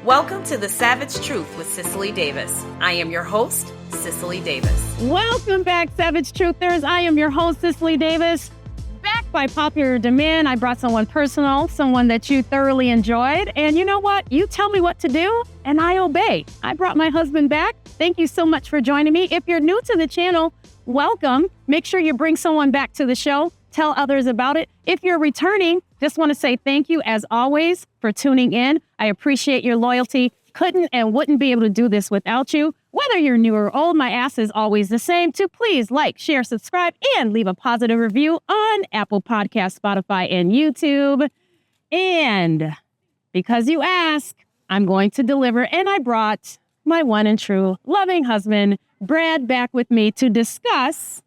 Welcome to The Savage Truth with Cicely Davis. I am your host, Cicely Davis. Welcome back, Savage Truthers. I am your host, Cicely Davis. Back by popular demand, I brought someone personal, someone that you thoroughly enjoyed. And you know what? You tell me what to do, and I obey. I brought my husband back. Thank you so much for joining me. If you're new to the channel, welcome. Make sure you bring someone back to the show. Tell others about it. If you're returning, just want to say thank you, as always, for tuning in. I appreciate your loyalty. Couldn't and wouldn't be able to do this without you. Whether you're new or old, my ask is always the same. To please like, share, subscribe, and leave a positive review on Apple Podcasts, Spotify, and YouTube. And because you ask, I'm going to deliver. And I brought my one and true loving husband, Brad, back with me to discuss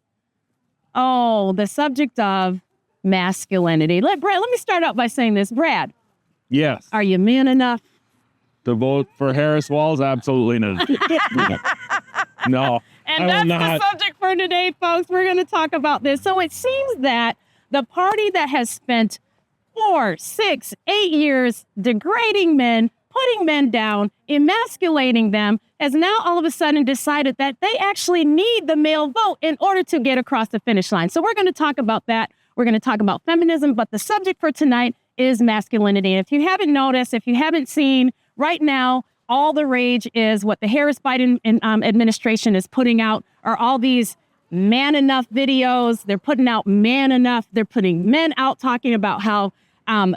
the subject of masculinity. Let me start out by saying this. Brad. Yes. Are you man enough to vote for Harris Walz? Absolutely not. No. And that's the subject for today, folks. We're going to talk about this. So it seems that the party that has spent 4, 6, 8 years degrading men, putting men down, emasculating them, has now all of a sudden decided that they actually need the male vote in order to get across the finish line. So we're going to talk about that. We're going to talk about feminism, but the subject for tonight is masculinity. And if you haven't noticed, if you haven't seen, right now, all the rage is what the Harris-Biden administration is putting out are all these man enough videos. They're putting out man enough. They're putting men out talking about how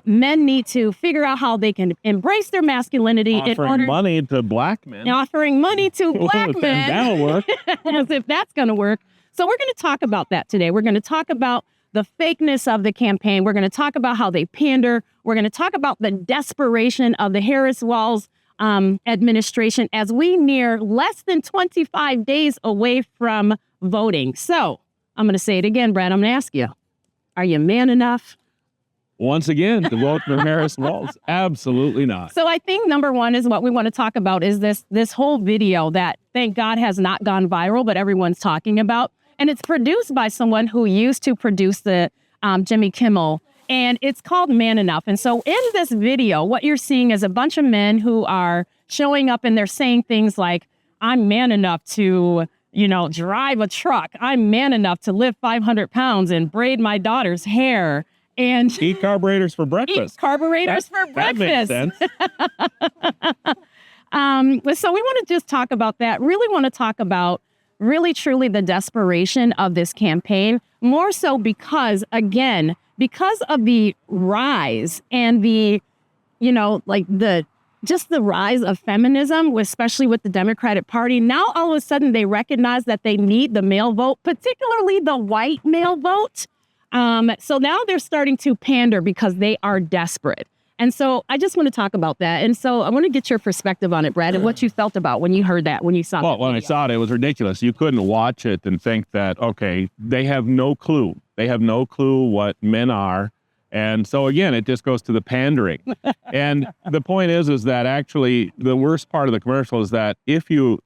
men need to figure out how they can embrace their masculinity. Offering money to black men. Offering money to black men. That'll work. As if that's going to work. So we're going to talk about that today. We're going to talk about the fakeness of the campaign. We're going to talk about how they pander. We're going to talk about the desperation of the Harris-Walz administration as we near less than 25 days away from voting. So I'm going to say it again, Brad. I'm going to ask you, are you man enough? Once again, to vote for Harris Walz? Absolutely not. So I think number one is what we want to talk about is this whole video that, thank God, has not gone viral, but everyone's talking about. And it's produced by someone who used to produce the Jimmy Kimmel, and it's called Man Enough. And so in this video, what you're seeing is a bunch of men who are showing up and they're saying things like, I'm man enough to, drive a truck. I'm man enough to lift 500 pounds and braid my daughter's hair. And eat carburetors for breakfast. For breakfast. That makes sense. So we want to just talk about that. Really want to talk about really, truly the desperation of this campaign, more so because of the rise and the rise of feminism, especially with the Democratic Party. Now, all of a sudden, they recognize that they need the male vote, particularly the white male vote. So now they're starting to pander because they are desperate. And so I just want to talk about that. And so I want to get your perspective on it, Brad, and what you felt about when you heard that, when you saw it. Well, when I saw it, it was ridiculous. You couldn't watch it and think that, okay, they have no clue. They have no clue what men are. And so, again, it just goes to the pandering. And the point is that actually the worst part of the commercial is that if you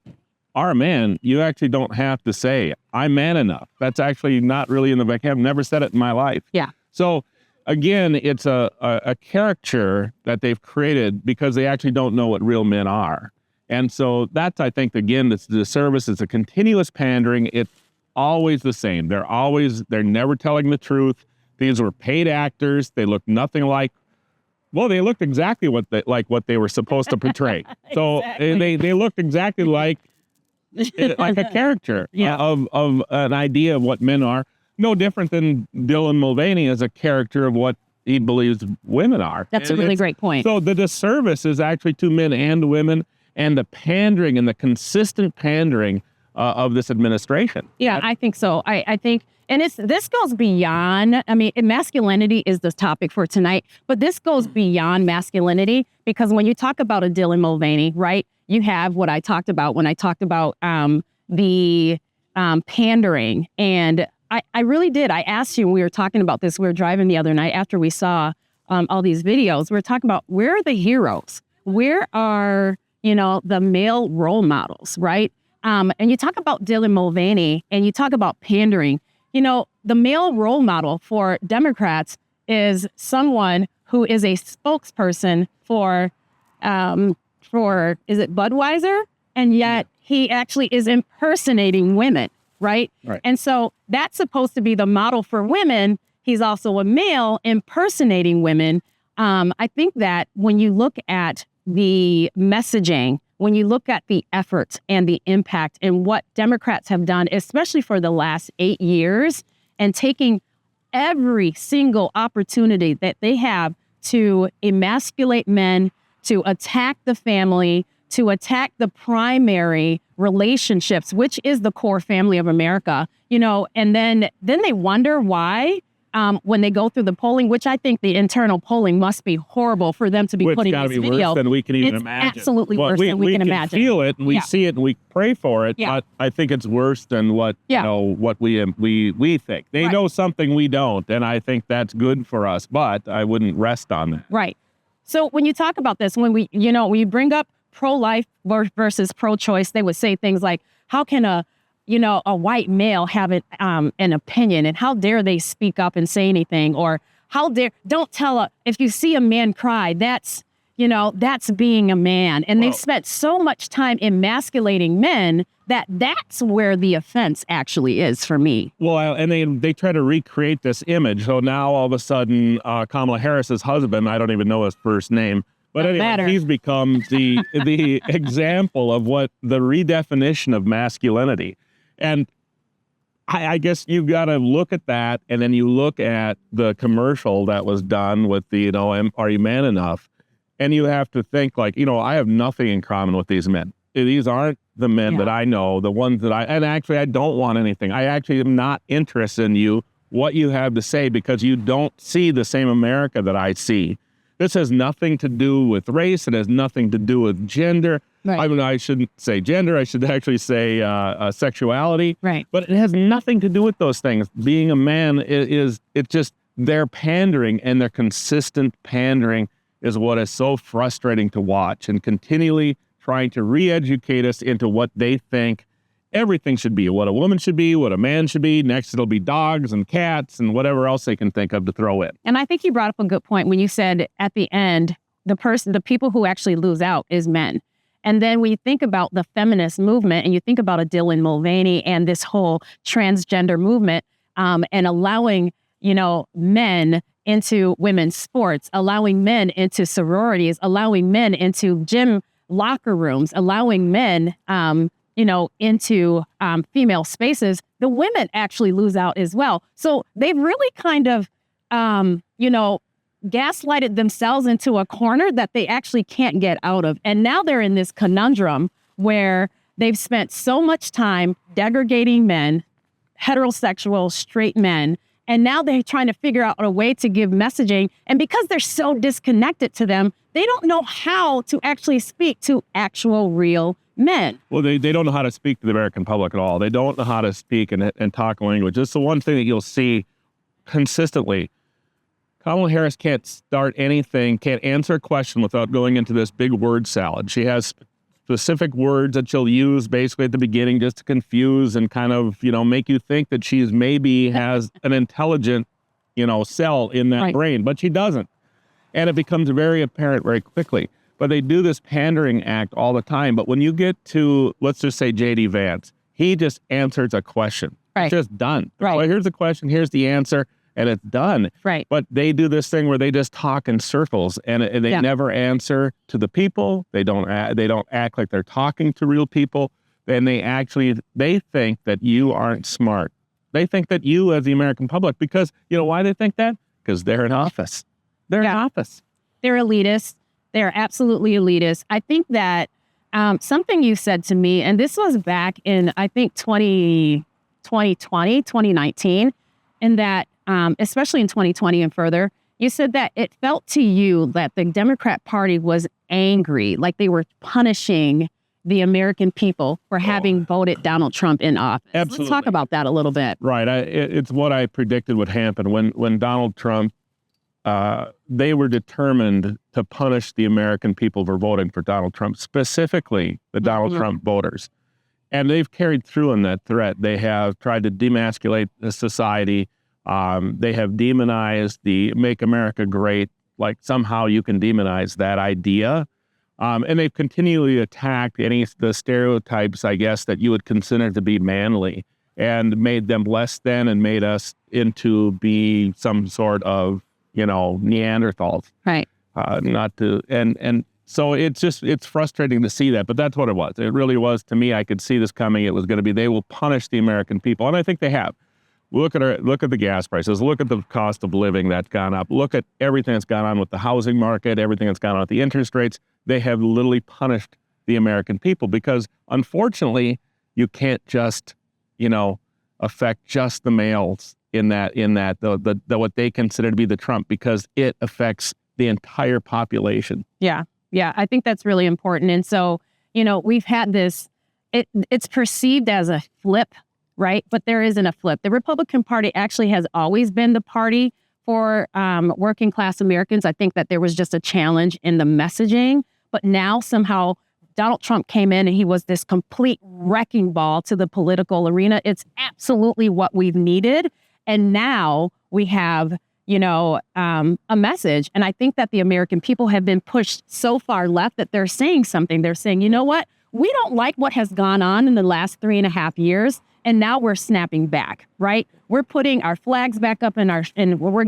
are a man, you actually don't have to say, I'm man enough. That's actually not really in the back. I've never said it in my life. Yeah. So, again, it's a caricature that they've created because they actually don't know what real men are. And so that's, I think, again, the disservice. It's a continuous pandering. It's always the same. They're never telling the truth. These were paid actors. They look nothing like, they looked exactly what they were supposed to portray. So Exactly. they looked exactly like a character of an idea of what men are. No different than Dylan Mulvaney as a character of what he believes women are. That's a really great point. So the disservice is actually to men and women, and the pandering and the consistent pandering of this administration. Yeah, I think so. I think, and this goes beyond, masculinity is the topic for tonight, but this goes beyond masculinity, because when you talk about a Dylan Mulvaney, right, you have what I talked about when I talked about the pandering. And I really did. I asked you when we were talking about this. We were driving the other night after we saw all these videos. We were talking about, where are the heroes? Where are, the male role models, right? And you talk about Dylan Mulvaney and you talk about pandering. The male role model for Democrats is someone who is a spokesperson for for, is it Budweiser? And yet he actually is impersonating women, right? Right. And so that's supposed to be the model for women. He's also a male impersonating women. I think that when you look at the messaging, when you look at the efforts and the impact and what Democrats have done, especially for the last 8 years, and taking every single opportunity that they have to emasculate men, to attack the family, to attack the primary relationships, which is the core family of America, and then they wonder why when they go through the polling, which I think the internal polling must be horrible for them to be putting this video. It's got to be worse than we can even it's imagine. Absolutely worse than we can imagine. We feel it and we see it and we pray for it, but I think it's worse than what what we think. They know something we don't, and I think that's good for us, but I wouldn't rest on that. Right. So when you talk about this, when we bring up pro-life versus pro-choice, they would say things like, how can a white male have an opinion, and how dare they speak up and say anything, or don't tell if you see a man cry, that's being a man. And they've spent so much time emasculating men that's where the offense actually is for me. Well, and they try to recreate this image. So now all of a sudden, Kamala Harris's husband, I don't even know his first name, but anyway, he's become the example of what the redefinition of masculinity. And I guess you've got to look at that, and then you look at the commercial that was done with the, are you man enough? And you have to think like, I have nothing in common with these men. These aren't the men that I know, the ones that and actually I don't want anything. I actually am not interested in you, what you have to say, because you don't see the same America that I see. This has nothing to do with race. It has nothing to do with gender. Right. I mean, I shouldn't say gender. I should actually say sexuality. Right. But it has nothing to do with those things. Being a man it's just their pandering, and their consistent pandering is what is so frustrating to watch, and continually trying to re-educate us into what they think everything should be, what a woman should be, what a man should be. Next, it'll be dogs and cats and whatever else they can think of to throw in. And I think you brought up a good point when you said at the end, the people who actually lose out is men. And then when you think about the feminist movement, and you think about a Dylan Mulvaney and this whole transgender movement, and allowing, men into women's sports, allowing men into sororities, allowing men into gym locker rooms, allowing men, into female spaces, the women actually lose out as well. So they've really kind of, gaslighted themselves into a corner that they actually can't get out of. And now they're in this conundrum where they've spent so much time degrading men, heterosexual, straight men, and now they're trying to figure out a way to give messaging. And because they're so disconnected to them, they don't know how to actually speak to actual real men. Well, they don't know how to speak to the American public at all. They don't know how to speak and talk language. It's the one thing that you'll see consistently. Kamala Harris can't start anything, can't answer a question without going into this big word salad. She has specific words that she'll use basically at the beginning just to confuse and kind of, make you think that she's maybe has an intelligent, cell in that brain, but she doesn't. And it becomes very apparent very quickly. But they do this pandering act all the time. But when you get to, let's just say J.D. Vance, he just answers a question. It's just done. Right. Well, here's the question, here's the answer, and it's done. Right. But they do this thing where they just talk in circles, and they never answer to the people. They don't act like they're talking to real people. And they think that you aren't smart. They think that you, as the American public, because you know why they think that? Because they're in office. They're in office. They're elitist. They're absolutely elitist. I think that something you said to me, and this was back in, I think, 2019, and that, especially in 2020 and further, you said that it felt to you that the Democrat Party was angry, like they were punishing the American people for having voted Donald Trump in office. Absolutely. Let's talk about that a little bit. Right. It's what I predicted would happen when Donald Trump, they were determined to punish the American people for voting for Donald Trump, specifically the Donald Trump voters. And they've carried through in that threat. They have tried to demasculate the society. They have demonized the Make America Great, like somehow you can demonize that idea And they've continually attacked the stereotypes, I guess, that you would consider to be manly, and made them less than and made us into be some sort of, Neanderthals. Right. So it's frustrating to see that, but that's what it was. It really was. To me, I could see this coming. It was going to be, they will punish the American people. And I think they have. Look at the gas prices. Look at the cost of living that's gone up. Look at everything that's gone on with the housing market, everything that's gone on with the interest rates. They have literally punished the American people because, unfortunately, you can't just, affect just the males in the what they consider to be the Trump, because it affects the entire population. Yeah. Yeah. I think that's really important. And so, we've had this, it's perceived as a flip, right? But there isn't a flip. The Republican Party actually has always been the party for working class Americans. I think that there was just a challenge in the messaging, but now somehow Donald Trump came in and he was this complete wrecking ball to the political arena. It's absolutely what we've needed. And now we have, a message. And I think that the American people have been pushed so far left that they're saying something. They're saying, you know what? We don't like what has gone on in the last 3.5 years. And now we're snapping back, right? We're putting our flags back up and we're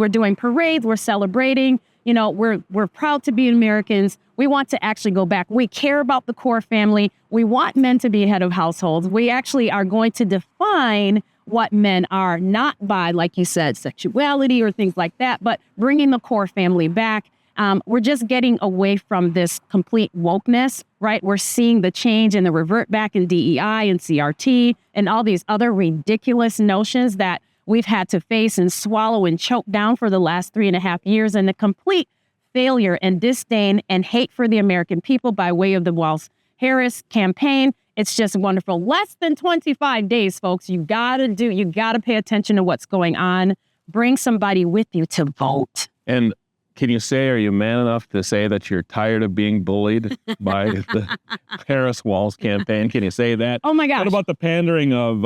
doing parades, we're celebrating, we're proud to be Americans. We want to actually go back. We care about the core family. We want men to be head of households. We actually are going to define what men are, not by, like you said, sexuality or things like that, but bringing the core family back. We're just getting away from this complete wokeness, right? We're seeing the change and the revert back in DEI and CRT and all these other ridiculous notions that we've had to face and swallow and choke down for the last 3.5 years, and the complete failure and disdain and hate for the American people by way of the Walz-Harris campaign. It's just wonderful. Less than 25 days, folks. You gotta pay attention to what's going on. Bring somebody with you to vote. And can you say, are you man enough to say that you're tired of being bullied by the Harris Walz campaign? Can you say that? Oh my gosh. What about the pandering of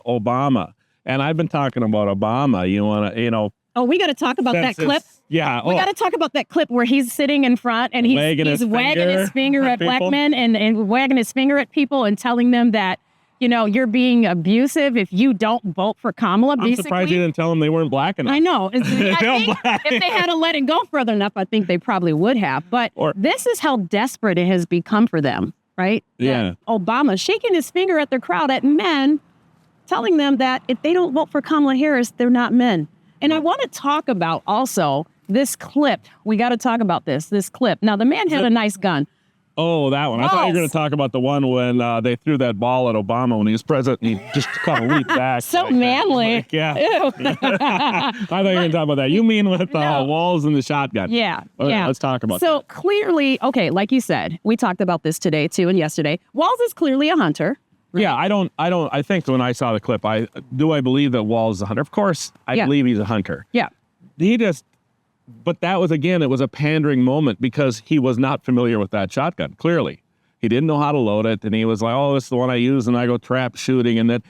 Obama? And I've been talking about Obama. You want to, Oh, we got to talk about that clip. Yeah. We got to talk about that clip where he's sitting in front and he's wagging his finger at black men and wagging his finger at people and telling them that, you're being abusive if you don't vote for Kamala. I'm surprised you didn't tell them they weren't black enough. I know. I think if they had to let it go further enough, I think they probably would have. But this is how desperate it has become for them, right? Yeah. That Obama shaking his finger at the crowd, at men, telling them that if they don't vote for Kamala Harris, they're not men. And I want to talk about also this clip. We got to talk about this clip. Now, the man had a nice gun. Oh, that one. I thought you were going to talk about the one when they threw that ball at Obama when he was president and he just kind of leaped back. So manly. Yeah. I thought you were going to talk about that. You mean with Walz and the shotgun. Yeah. Okay, let's talk about that. So clearly, okay, like you said, we talked about this today too and yesterday. Walz is clearly a hunter. Right? Yeah, I think when I saw the clip, I believe that Walz is a hunter. Of course, I believe he's a hunter. Yeah. But that was, again, it was a pandering moment because he was not familiar with that shotgun, clearly. He didn't know how to load it, and he was like, oh, this is the one I use, and I go trap shooting, and that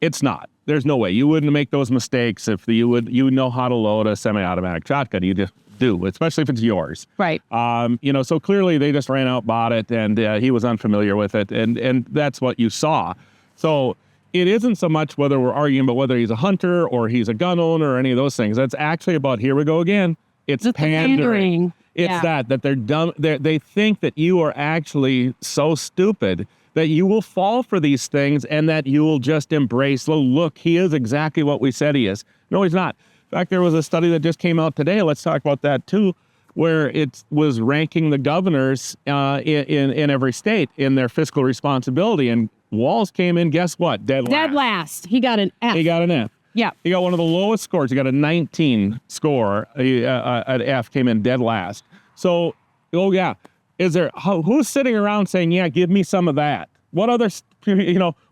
it's not. There's no way. You wouldn't make those mistakes if you know how to load a semi-automatic shotgun. You just do, especially if it's yours. Right. So clearly they just ran out, bought it, and he was unfamiliar with it, and that's what you saw. So it isn't so much whether we're arguing about whether he's a hunter or he's a gun owner or any of those things. That's actually about, here we go again, it's pandering. It's that they're dumb. They think that you are actually so stupid that you will fall for these things and that you will just embrace, oh, look, he is exactly what we said he is. No, he's not. In fact, there was a study that just came out today, let's talk about that too, where it was ranking the governors in every state in their fiscal responsibility. And Walz came in, guess what? Dead last. He got an F. He got an F. Yeah. He got one of the lowest scores. He got a 19 score. An F, came in dead last. So, is there, who's sitting around saying, yeah, give me some of that? What other,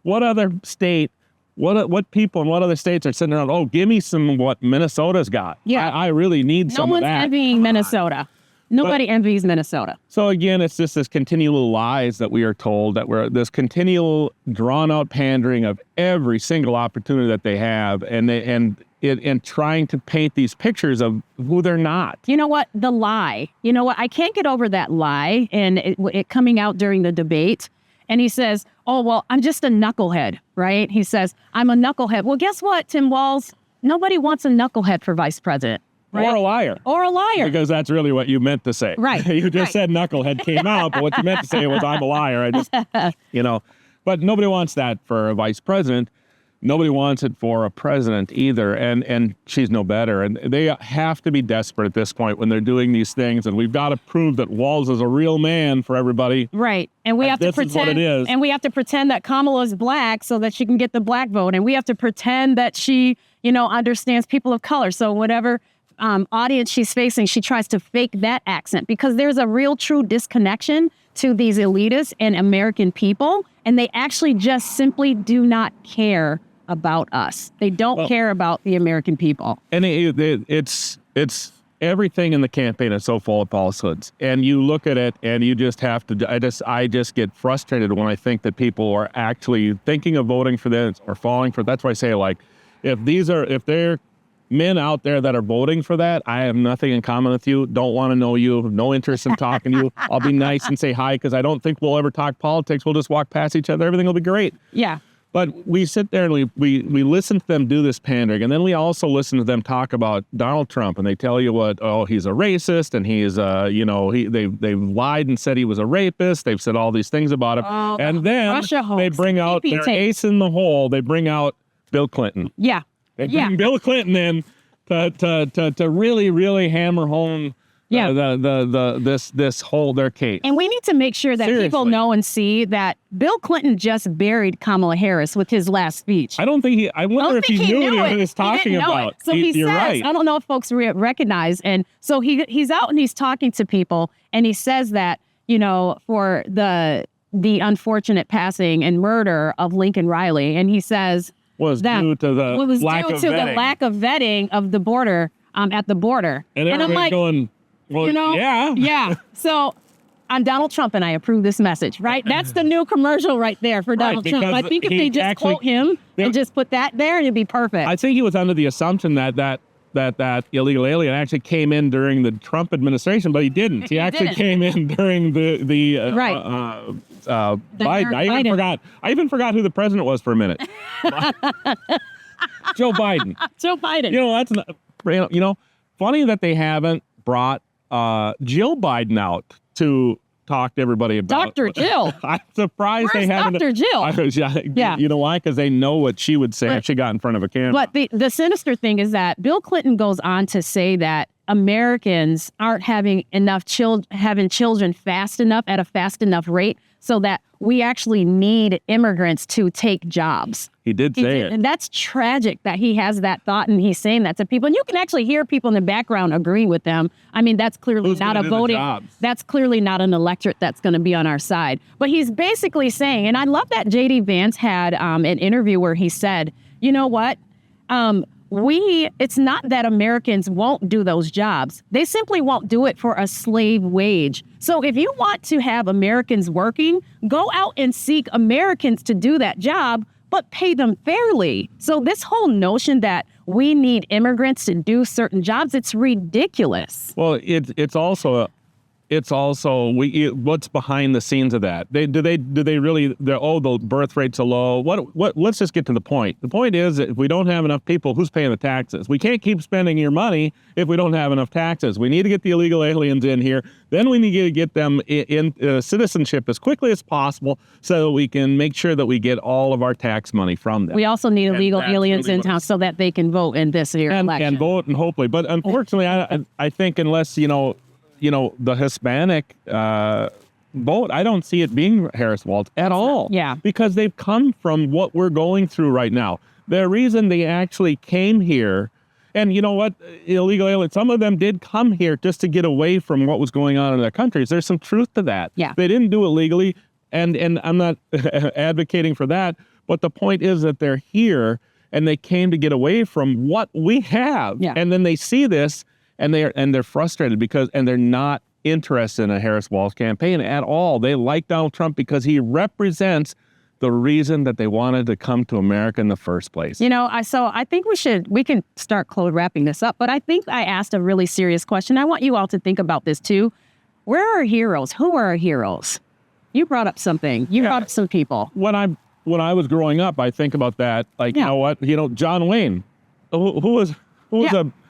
what other state, what people in what other states are sitting around, oh, give me some of what Minnesota's got. Yeah. I really need some of that. No one's envying Minnesota. Nobody envies Minnesota. So again, it's just this continual lies that we are told, that we're this continual drawn out pandering of every single opportunity that they have. And in trying to paint these pictures of who they're not. You know what? The lie. You know what? I can't get over that lie and it coming out during the debate. And he says, oh, well, I'm just a knucklehead, right? He says, I'm a knucklehead. Well, guess what, Tim Walz? Nobody wants a knucklehead for vice president. Right? Or a liar. Or a liar. Because that's really what you meant to say. Right. You just said knucklehead came out, but what you meant to say was I'm a liar. I just, but nobody wants that for a vice president. Nobody wants it for a president either, and she's no better. And they have to be desperate at this point when they're doing these things, and we've got to prove that Walz is a real man for everybody. Right, and we have to pretend. This is what it is. And we have to pretend that Kamala is black so that she can get the black vote, and we have to pretend that she, understands people of color. So whatever audience she's facing, she tries to fake that accent because there's a real, true disconnection to these elitists and American people, and they actually just simply do not care about us. They don't care about the American people. And it's everything in the campaign is so full of falsehoods. And you look at it and you just have to, I just get frustrated when I think that people are actually thinking of voting for this or falling for, that's why I say, like, if they're men out there that are voting for that, I have nothing in common with you, don't want to know you, no interest in talking to you. I'll be nice and say hi because I don't think we'll ever talk politics. We'll just walk past each other. Everything will be great. Yeah. But we sit there and we listen to them do this pandering, and then we also listen to them talk about Donald Trump, and they tell you he's a racist, and he's they've lied and said he was a rapist. They've said all these things about him, and then they bring out their ace in the hole. They bring out Bill Clinton. Yeah, they bring Bill Clinton in to really, really hammer home. Yeah, their case. And we need to make sure that people know and see that Bill Clinton just buried Kamala Harris with his last speech. I wonder if he knew what he was talking about. So he says, right. I don't know if folks recognize. And so he's out and he's talking to people, and he says that, for the unfortunate passing and murder of Lincoln Riley, and he says was due to the lack of vetting of the border at the border. And I'm like, going, well, yeah. So on Donald Trump, and I approve this message, right? That's the new commercial right there for Donald Trump. I think if they just quote him and just put that there, it'd be perfect. I think he was under the assumption that illegal alien actually came in during the Trump administration, but he didn't. He actually came in during the Biden. I even forgot who the president was for a minute. Joe Biden. Joe Biden. That's not, funny that they haven't brought Jill Biden out to talk to everybody about Dr. Jill. I'm surprised they haven't. Dr. Jill? Yeah. You know why? Because they know what she would say if she got in front of a camera. But the sinister thing is that Bill Clinton goes on to say that Americans aren't having children fast enough at a fast enough rate so that we actually need immigrants to take jobs. He did say it. And that's tragic that he has that thought and he's saying that to people. And you can actually hear people in the background agree with them. I mean, that's clearly not a voting. That's clearly not an electorate that's going to be on our side. But he's basically saying, and I love that J.D. Vance had an interview where he said, you know what? It's not that Americans won't do those jobs. They simply won't do it for a slave wage. So if you want to have Americans working, go out and seek Americans to do that job, but pay them fairly. So this whole notion that we need immigrants to do certain jobs, it's ridiculous. Well, it's also what's behind the scenes of that. Do they really? The birth rates are low. What? Let's just get to the point. The point is that if we don't have enough people, who's paying the taxes? We can't keep spending your money if we don't have enough taxes. We need to get the illegal aliens in here. Then we need to get them in citizenship as quickly as possible so that we can make sure that we get all of our tax money from them. We also need illegal aliens in town so that they can vote in this year's election. And vote, and hopefully. But unfortunately, I think unless, the Hispanic vote, I don't see it being Harris Walz at all. Yeah. Because they've come from what we're going through right now. The reason they actually came here, and you know what, illegal aliens, some of them did come here just to get away from what was going on in their countries. There's some truth to that. Yeah. They didn't do it legally, and I'm not advocating for that, but the point is that they're here and they came to get away from what we have. Yeah. And then they see this and they're frustrated and they're not interested in a Harris Walz campaign at all. They like Donald Trump because he represents the reason that they wanted to come to America in the first place. So I think we can start wrapping this up, but I think I asked a really serious question. I want you all to think about this too. Where are our heroes? Who are our heroes? You brought up something. You brought up some people. When I was growing up, I think about that. Like, you know what? John Wayne, who was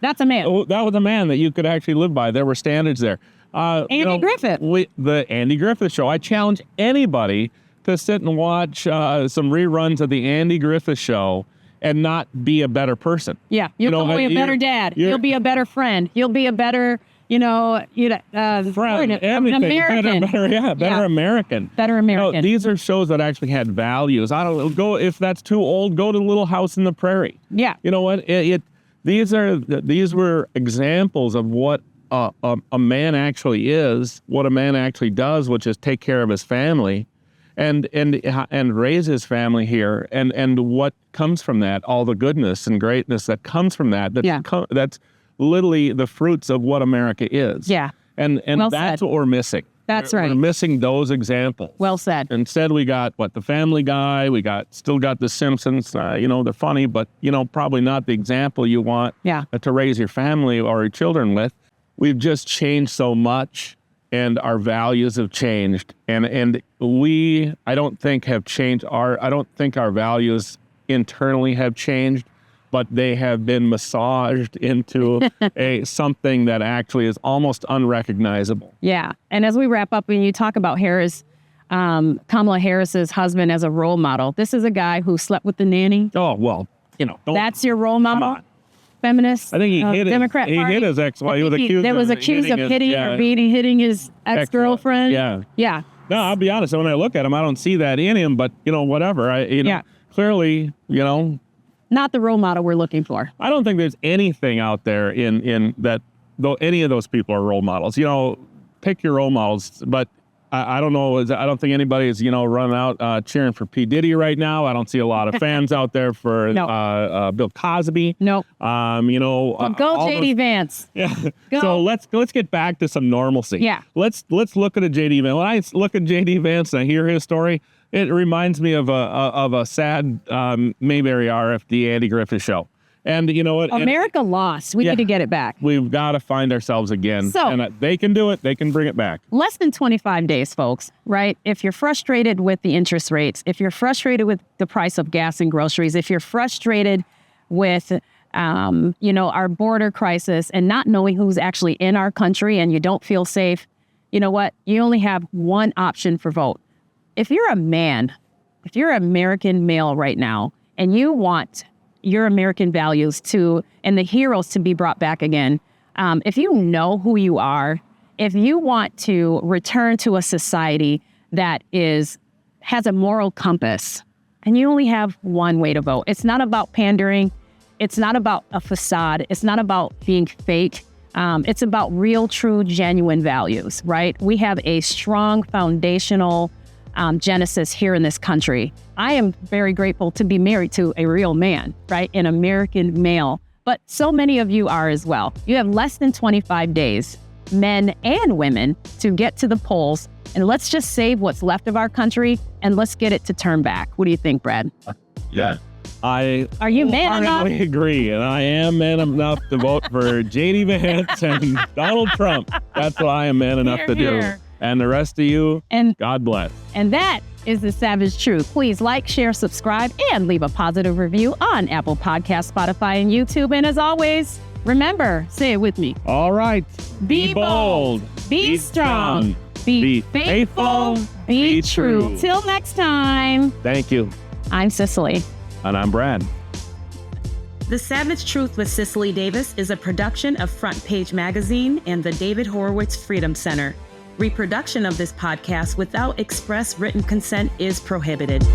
that's a man. That was a man that you could actually live by. There were standards there. Andy Griffith. The Andy Griffith Show. I challenge anybody to sit and watch some reruns of the Andy Griffith Show and not be a better person. Yeah, you'll be a better dad. You'll be a better friend. You'll be a better, friend, American. Better American. Better American. These are shows that actually had values. I don't go, if that's too old, go to Little House in the Prairie. Yeah. You know what? These were examples of what a man actually is, what a man actually does, which is take care of his family and raise his family here, and what comes from that, all the goodness and greatness that comes from that. That's literally the fruits of what America is. Yeah. And well that's said. what we're missing. That's right. We're missing those examples. Well said. Instead, we got the Family Guy. We still got the Simpsons. They're funny, but probably not the example you want to raise your family or your children with. We've just changed so much, and our values have changed, and I don't think have changed I don't think our values internally have changed, but they have been massaged into something that actually is almost unrecognizable. Yeah. And as we wrap up, when you talk about Kamala Harris's husband as a role model, this is a guy who slept with the nanny. Oh, well, that's your role model? Come on. Feminist, I think he hit Democrat Party. He hit his ex-wife. He was accused of hitting his ex-girlfriend. Yeah. No, I'll be honest. When I look at him, I don't see that in him, but, whatever. Clearly, not the role model we're looking for. I don't think there's anything out there in that, though any of those people are role models. Pick your role models, but I don't know. I don't think anybody is, running out cheering for P. Diddy right now. I don't see a lot of fans out there for Bill Cosby. No. Go JD Vance. Yeah. Go. So let's get back to some normalcy. Yeah. Let's look at a JD Vance. When I look at JD Vance and I hear his story, it reminds me of a sad Mayberry RFD Andy Griffith Show. And you know what? America lost. We need to get it back. We've got to find ourselves again. So, and they can do it. They can bring it back. Less than 25 days, folks, right? If you're frustrated with the interest rates, if you're frustrated with the price of gas and groceries, if you're frustrated with, our border crisis and not knowing who's actually in our country and you don't feel safe, you know what? You only have one option for vote. If you're a man, if you're an American male right now, and you want your American values and the heroes to be brought back again. If you know who you are, if you want to return to a society that has a moral compass, and you only have one way to vote. It's not about pandering. It's not about a facade. It's not about being fake. It's about real, true, genuine values, right? We have a strong foundational genesis here in this country. I am very grateful to be married to a real man, right? An American male. But so many of you are as well. You have less than 25 days, men and women, to get to the polls. And let's just save what's left of our country and let's get it to turn back. What do you think, Brad? Yeah. Are you man enough? I agree, and I am man enough to vote for JD Vance and Donald Trump. That's what I am man enough to do. And the rest of you, God bless. And that is the savage truth. Please like, share, subscribe, and leave a positive review on Apple Podcasts, Spotify, and YouTube. And as always, remember, say it with me. All right. Be bold. Be strong. Be faithful. Be true. Till next time. Thank you. I'm Cicely. And I'm Brad. The Savage Truth with Cicely Davis is a production of Front Page Magazine and the David Horowitz Freedom Center. Reproduction of this podcast without express written consent is prohibited.